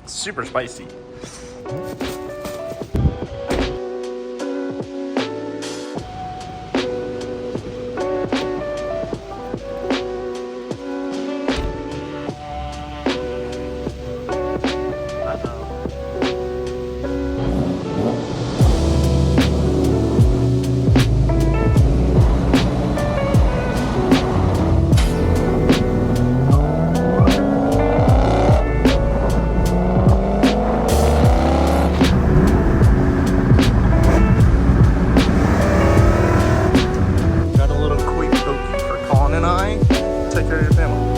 Super spicy. Colin and I, take care of your family.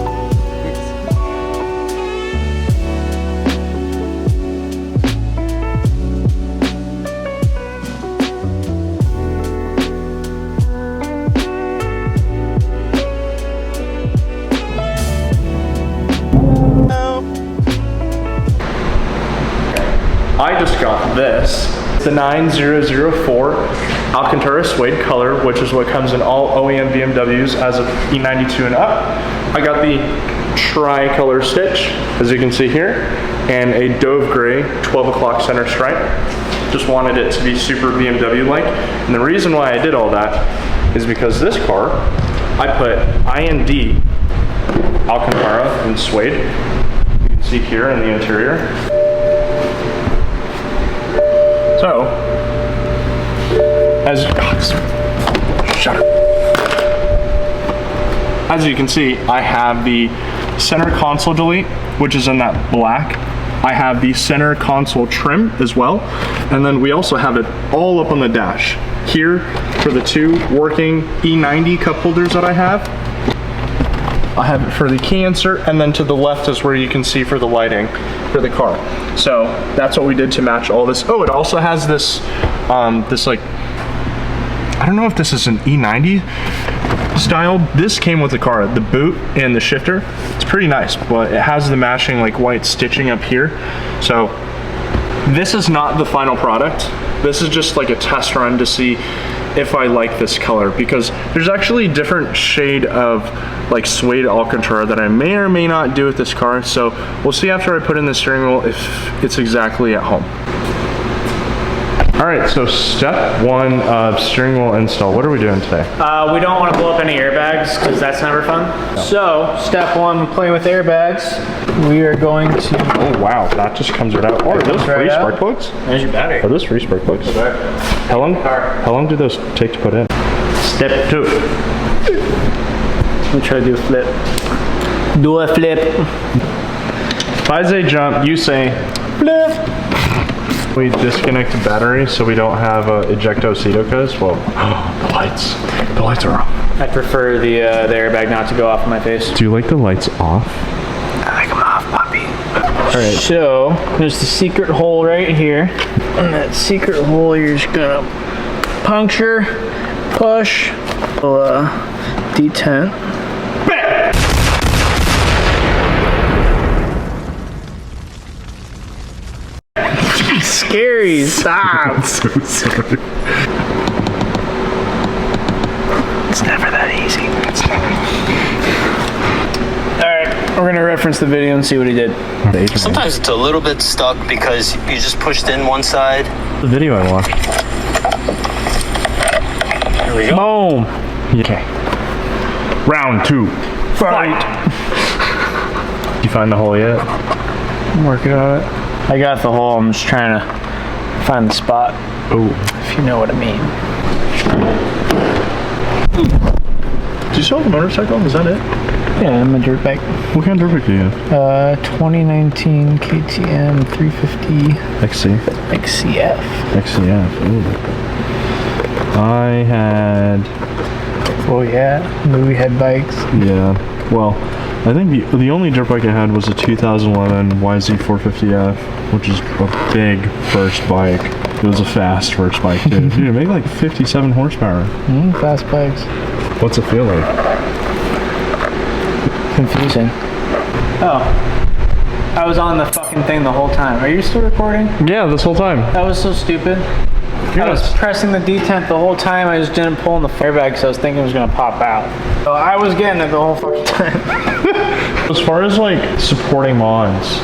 I just got this. It's the 9004 Alcantara suede color, which is what comes in all OEM BMWs as of E92 and up. I got the tri-color stitch, as you can see here, and a dove gray 12 o'clock center stripe. Just wanted it to be super BMW-like. And the reason why I did all that is because this car, I put IND Alcantara in suede. You can see here in the interior. So, as you can see, I have the center console delete, which is in that black. I have the center console trim as well. And then we also have it all up on the dash. Here, for the two working E90 cup holders that I have it for the key insert, and then to the left is where you can see for the lighting for the car. So that's what we did to match all this. Oh, it also has this, like, I don't know if this is an E90 style. This came with the car, the boot and the shifter. It's pretty nice, but it has the matching like white stitching up here. So this is not the final product. This is just like a test run to see if I like this color, because there's actually a different shade of like suede Alcantara that I may or may not do with this car. So we'll see after I put in the steering wheel if it's exactly at home. All right, so step one of steering wheel install. What are we doing today? We don't want to blow up any airbags because that's never fun. No. So step one, playing with airbags. We are going to. Oh wow, that just comes right out. Oh, are those free spark plugs? There's your battery. Are those free spark plugs? How long do those take to put in? Step two. Let me try to do a flip. Do a flip. If I say jump, you say flip. We disconnect the battery so we don't have ejecto-cedo because, well, the lights are off. I prefer the airbag not to go off in my face. Do you like the lights off? I like them off, puppy. All right. So there's the secret hole right here, and that secret hole you're just gonna puncture, push, detent. Scary, stop. I'm so sorry. It's never that easy. Alright, we're gonna reference the video and see what he did. Sometimes it's a little bit stuck because you just pushed in one side. The video I watched. There we go. Boom. Okay. Round two. Fight. You find the hole yet? I'm working on it. I got the hole, I'm just trying to find the spot. Oh. If you know what I mean. Do you still have a motorcycle? Is that it? Yeah, I'm a dirt bike. What kind of dirt bike do you have? 2019 KTM 350 XC? XCF. XCF, ooh. I had... Oh yeah, movie head bikes. Yeah, well, I think the only dirt bike I had was a 2011 YZ450F, which is a big first bike. It was a fast first bike, too. Dude, it made like 57 horsepower. Fast bikes. What's it feel like? Confusing. Oh. I was on the fucking thing the whole time. Are you still recording? Yeah, this whole time. That was so stupid. I was pressing the detent the whole time. I just didn't pull in the airbag because I was thinking it was gonna pop out. So I was getting it the whole fucking time. As far as like supporting mods,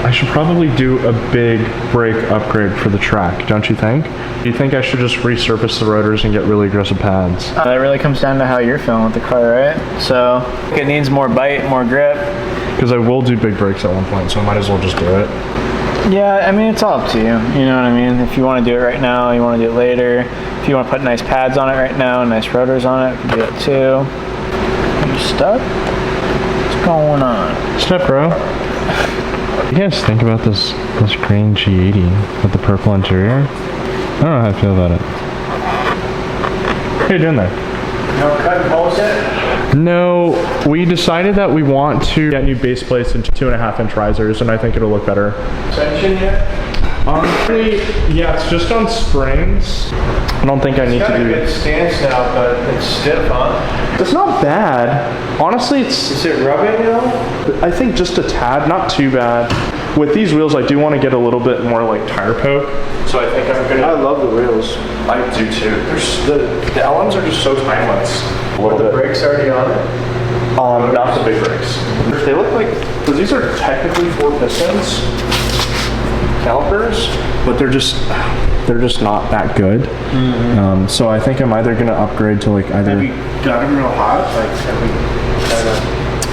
I should probably do a big brake upgrade for the track, don't you think? Do you think I should just resurface the rotors and get really aggressive pads? That really comes down to how you're feeling with the car, right? So it needs more bite, more grip. Because I will do big brakes at one point, so I might as well just do it. Yeah, I mean, it's all up to you. You know what I mean? If you want to do it right now, you want to do it later. If you want to put nice pads on it right now and nice rotors on it, you can do that too. Are you stuck? What's going on? Step, bro. What do you guys think about this green G80 with the purple interior? I don't know how I feel about it. What are you doing there? No cut and bullshit? No, we decided that we want to get new base plates and 2.5-inch risers, and I think it'll look better. Suspension yet? Honestly, yeah, it's just on springs. I don't think I need to do it. It's got a good stance now, but it's stiff, huh? It's not bad. Honestly, it's... Is it rubbing at all? I think just a tad, not too bad. With these wheels, I do want to get a little bit more like tire poke. So I think I'm gonna... I love the wheels. I do too. There's the LMs are just so timeless. A little bit. The brakes already on it? Not the big brakes. They look like, because these are technically 4 pistons calipers, but they're just not that good. Mm-hmm. So I think I'm either gonna upgrade to like either. Have you got them real hot? Like, have we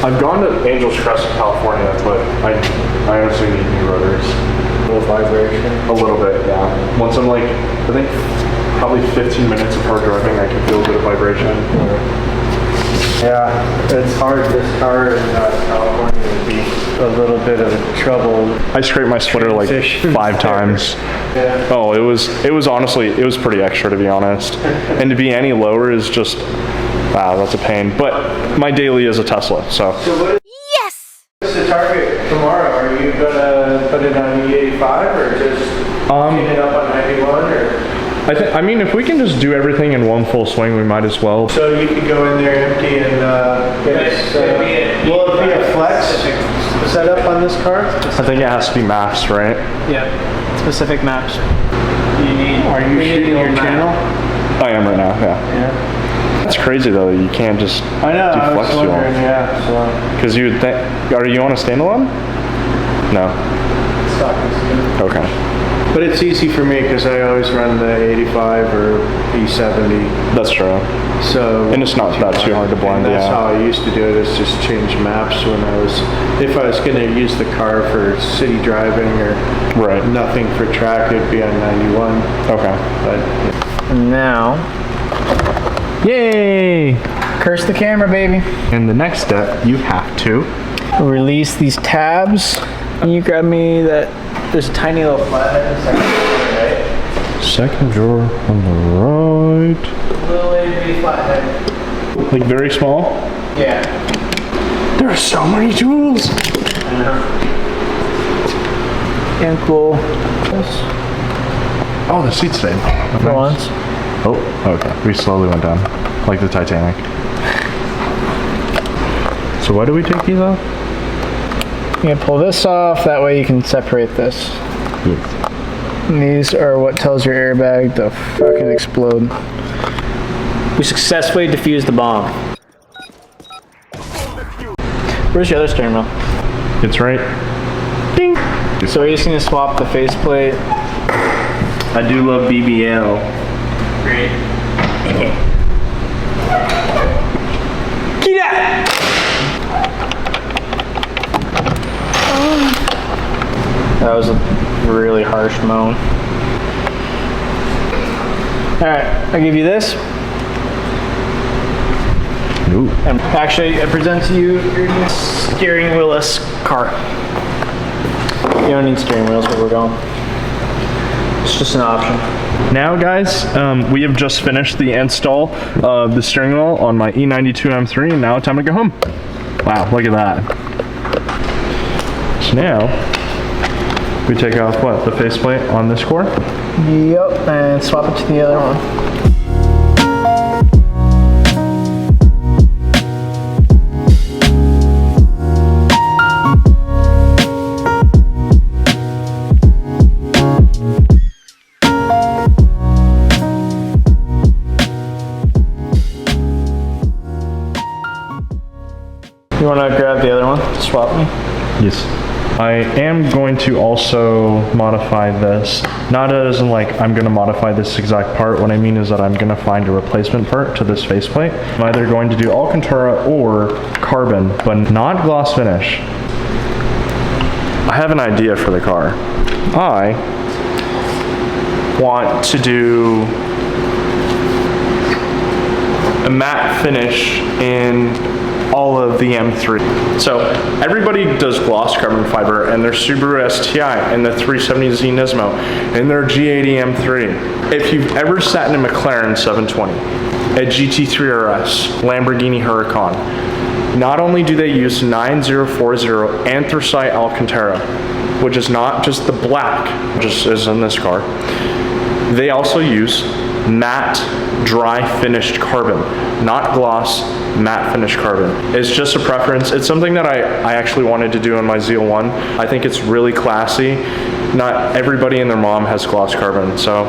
I've gone to Angel's Crest in California, but I honestly need new rotors. a little vibration? A little bit, yeah. Once I'm like, I think probably 15 minutes of hard driving, I can feel a bit of vibration. Yeah, it's hard. This car in California would be a little bit of trouble. I scraped my splitter like Transition 5 times. Yeah. Oh, it was honestly, it was pretty extra to be honest. And to be any lower is just, wow, that's a pain. But my daily is a Tesla, so. Yes! What's the target tomorrow? Are you gonna put it on E85 or just clean it up on 91 or? I mean, if we can just do everything in one full swing, we might as well. So you could go in there empty and will it be a flex setup on this car? I think it has to be maps, right? Yeah, specific maps. Are you shooting your channel? I am right now, yeah. Yeah. That's crazy though, you can't just I know, do I flex was fuel. wondering, yeah, so. Because you would think, are you on a standalone? No. Okay. But it's easy for me because I always run the 85 or E70. That's true. So. And it's not that too hard to blend, and that's yeah. how I used to do it, is just change maps when if I was gonna use the car for city driving or Right. nothing for track, it'd be on 91. Okay. But now, yay! Curse the camera, baby. And the next step, you have to Release these tabs. Can you grab me that? There's a tiny little flathead in the second drawer, right? second drawer on the right. Little itty flathead. Like very small. Yeah. There are so many tools. And cool. Oh, the seat's stayed. For once. Oh, okay. We slowly went down, like the Titanic. So why do we take these off? You can pull this off, that way you can separate this. Yes. And these are what tells your airbag to fucking explode. We successfully defused the bomb. Where's your other steering wheel? It's right. Ding. So we're just gonna swap the faceplate. I do love BBL. Great. Get out! That was a really harsh moan. Alright, I'll give you this. Ooh. And actually, I present to you your new steering wheel-less car. You don't need steering wheels where we're going. It's just an option. Now guys, we have just finished the install of the steering wheel on my E92 M3 and now it's time to go home. Wow, look at that. So now, we take off what, the faceplate on this core? Yep, and swap it to the other one. You want to grab the other one? Swap me. Yes. I am going to also modify this. Not as in like, I'm gonna modify this exact part. What I mean is that I'm gonna find a replacement part to this faceplate. I'm either going to do Alcantara or carbon, but not gloss finish. I have an idea for the car. I want to do a matte finish in all of the M3. So everybody does gloss carbon fiber and their Subaru STI and the 370Z Nismo and their G80 M3. If you've ever sat in a McLaren 720, a GT3 RS, Lamborghini Huracan, not only do they use 9040 anthracite Alcantara, which is not just the black, which is in this car, they also use matte, dry finished carbon, not gloss, matte finished carbon. It's just a preference. It's something that I actually wanted to do on my Zeal 1. I think it's really classy. Not everybody and their mom has gloss carbon, so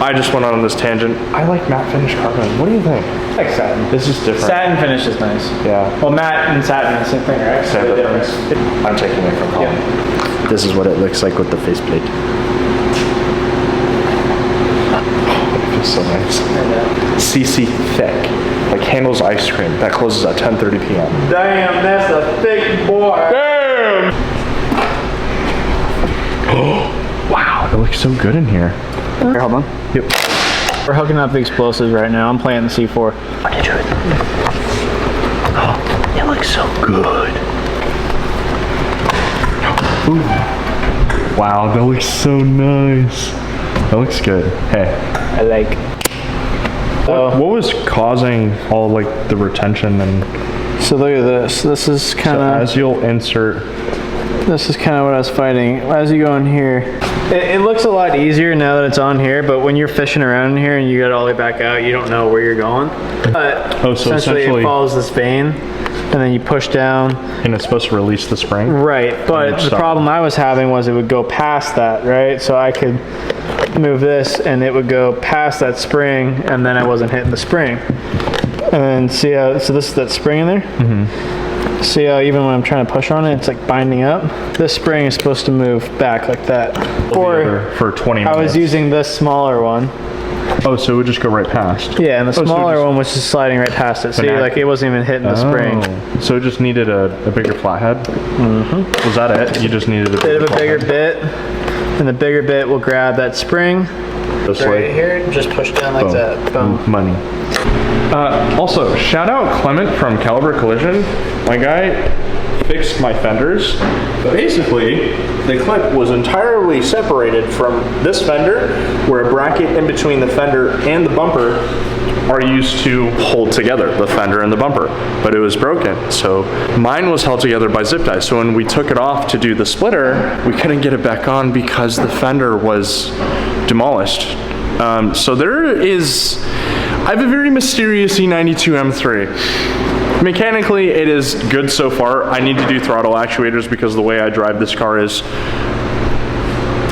I just went on this tangent. I like matte finished carbon. What do you think? I like satin. This is different. Satin finish is nice. Yeah. Well, matte and satin are the same thing, right? Same difference. I'm taking it from Colin. Yeah. This is what it looks like with the faceplate. So nice. CC thick, like handles ice cream. That closes at 10:30 p.m. Damn, that's a thick boy. Damn! Oh, wow, it looks so good in here. Here, hold on. Yep. We're hooking up the explosives right now. I'm playing the C4. What did you do? Oh, it looks so good. Ooh. Wow, that looks so nice. That looks good. Hey. I like. What was causing all like the retention and? So look at this. This is kind of. So as you'll insert. This is kind of what I was fighting. As you go in here, it looks a lot easier now that it's on here. But when you're fishing around in here and you get all the way back out, you don't know where you're going. But Oh, so essentially it follows this vein, and then you push down. And it's supposed to release the spring. Right. But the problem I was having was it would go past that. Right. So I could move this and it would go past that spring and then I wasn't hitting the spring. And then see how, so this is that spring in there? Mm-hmm. See how even when I'm trying to push on it, it's like binding up? This spring is supposed to move back like that. Or for 20 minutes. I was using this smaller one. Oh, so it would just go right past? Yeah, and the so smaller one was just sliding right past it. See, like it wasn't even hitting the spring. So it just needed a bigger flathead? Mm-hmm. Was that it? You just needed a Bit of a bigger bit. And the bigger bit will grab that spring right here, just push down like that. Boom. Money. Also, shout out Clement from Caliber Collision. My guy fixed my fenders. But basically, the clip was entirely separated from this fender, where a bracket in between the fender and the bumper are used to hold together the fender and the bumper, but it was broken. So mine was held together by zip ties. So when we took it off to do the splitter, we couldn't get it back on because the fender was demolished. So there is, I have a very mysterious E92 M3. Mechanically, it is good so far. I need to do throttle actuators because the way I drive this car is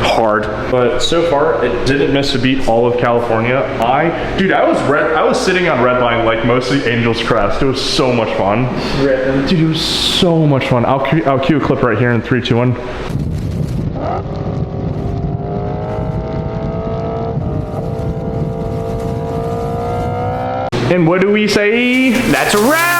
hard. But so far, it didn't miss a beat all of California. Dude, I was sitting on red line like mostly Angel's Crest. It was so much fun. Dude, it was so much fun. I'll cue a clip right here in 3, 2, 1. And what do we say? That's a wrap!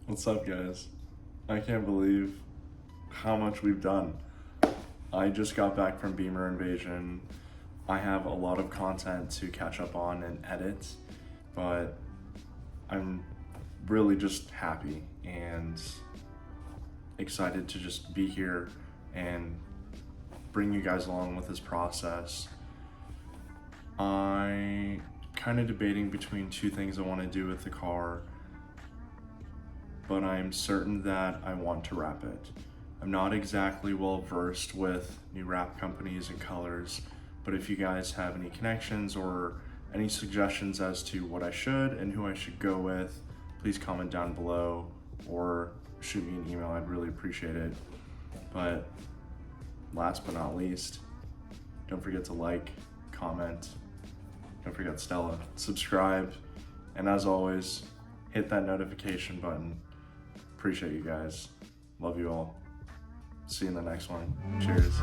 What's up, guys? I can't believe how much we've done. I just got back from Beamer Invasion. I have a lot of content to catch up on and edit, but I'm really just happy and excited to just be here and bring you guys along with this process. I'm kind of debating between two things I want to do with the car, but I'm certain that I want to wrap it. I'm not exactly well versed with new wrap companies and colors, but if you guys have any connections or any suggestions as to what I should and who I should go with, please comment down below or shoot me an email. I'd really appreciate it. But last but not least, don't forget to like, comment, don't forget Stella, subscribe, and as always, hit that notification button. Appreciate you guys. Love you all. See you in the next one. Cheers.